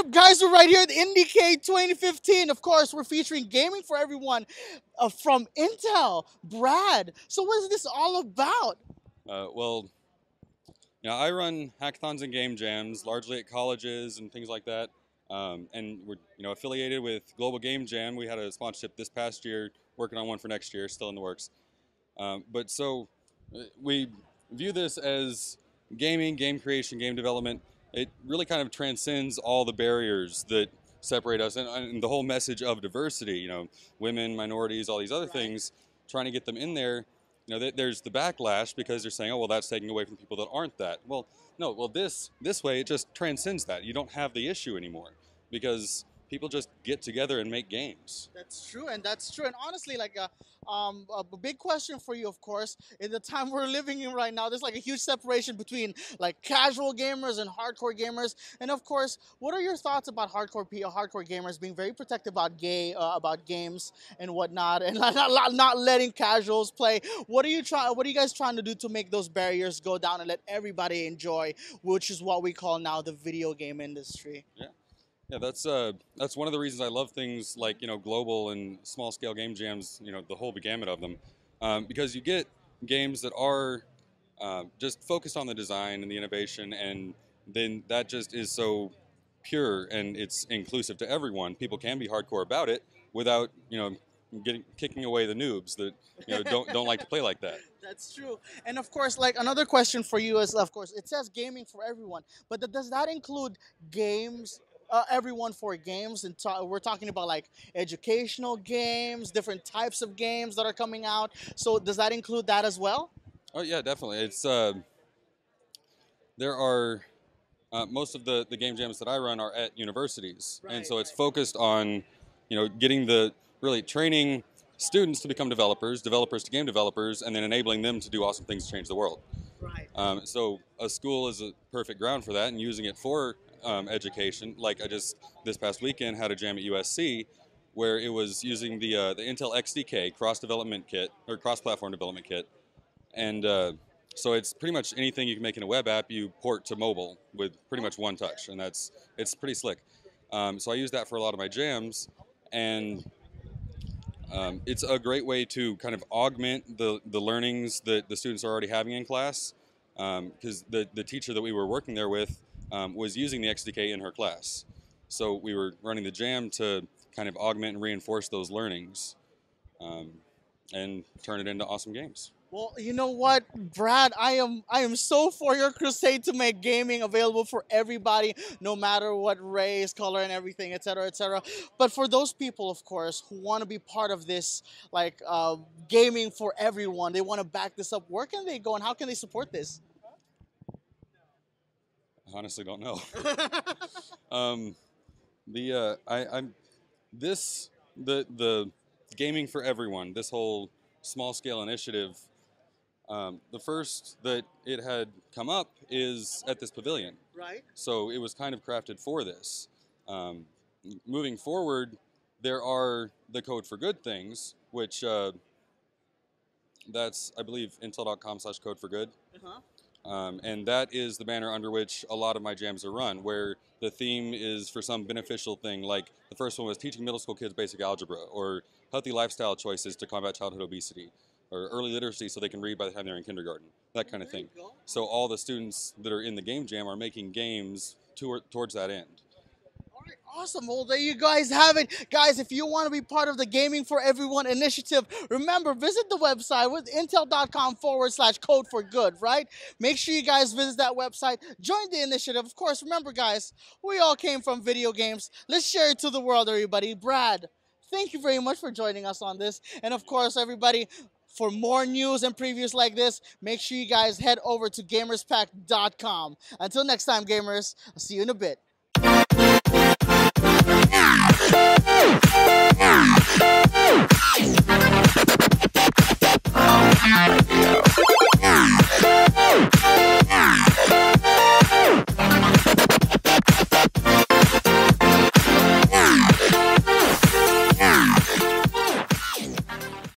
up, guys? We're right here at IndieCade 2015. Of course, we're featuring gaming for everyone from Intel. Brad, so what is this all about? Well, I run hackathons and game jams, largely at colleges and things like that. And we're affiliated with Global Game Jam. We had a sponsorship this past year, working on one for next year, still in the works. We view this as gaming, game creation, game development. It really kind of transcends all the barriers that separate us, and the whole message of diversity. Women, minorities, all these other things. Trying to get them in there. There's the backlash because they're saying, oh, well, that's taking away from people that aren't that. Well, no, well, this way, it just transcends that. You don't have the issue anymore because people just get together and make games. That's true, and that's true. And honestly, a big question for you, of course, in the time we're living in right now, there's like a huge separation between like casual gamers and hardcore gamers. And of course, what are your thoughts about hardcore gamers being very protective about games and whatnot, and not letting casuals play? What are you guys trying to do to make those barriers go down and let everybody enjoy, which is what we call now the video game industry? Yeah, that's one of the reasons I love things like global and small scale game jams. The whole gamut of them, because you get games that are just focused on the design and the innovation, and then that just is so pure and it's inclusive to everyone. People can be hardcore about it without kicking away the noobs that don't like to play like that. That's true. And of course, like another question for you is, of course, it says gaming for everyone, but does that include games? Everyone for games, and we're talking about like educational games, different types of games that are coming out. So does that include that as well? Oh yeah, definitely. It's there are most of the game jams that I run are at universities, and so it's focused on getting really training students to become developers to game developers, and then enabling them to do awesome things to change the world. Right. So a school is a perfect ground for that, and using it for education. Like this past weekend had a jam at USC where it was using the Intel XDK cross-platform development kit, and so it's pretty much anything you can make in a web app you port to mobile with pretty much one touch, and it's pretty slick. So I use that for a lot of my jams, and it's a great way to kind of augment the learnings that the students are already having in class, because the teacher that we were working there with was using the XDK in her class. So we were running the jam to kind of augment and reinforce those learnings, and turn it into awesome games. Well, you know what, Brad, I am so for your crusade to make gaming available for everybody, no matter what race, color, and everything, etc., etc. But for those people, of course, who want to be part of this, like gaming for everyone, they want to back this up. Where can they go and how can they support this? I honestly don't know. The gaming for everyone, this whole small scale initiative, the first that it had come up is at this pavilion. Right. So it was kind of crafted for this. Moving forward, there are the Code for Good things, which that's, I believe, intel.com/code for good. And that is the banner under which a lot of my jams are run, where the theme is for some beneficial thing. Like the first one was teaching middle school kids basic algebra, or healthy lifestyle choices to combat childhood obesity, or early literacy so they can read by the time they're in kindergarten, that kind of thing. So all the students that are in the game jam are making games towards that end. Awesome. Well, there you guys have it. Guys, if you want to be part of the Gaming for Everyone initiative, remember, visit the website with intel.com/code for good, right? Make sure you guys visit that website. Join the initiative. Of course, remember, guys, we all came from video games. Let's share it to the world, everybody. Brad, thank you very much for joining us on this. And of course, everybody, for more news and previews like this, make sure you guys head over to GamersPack.com. Until next time, gamers, I'll see you in a bit.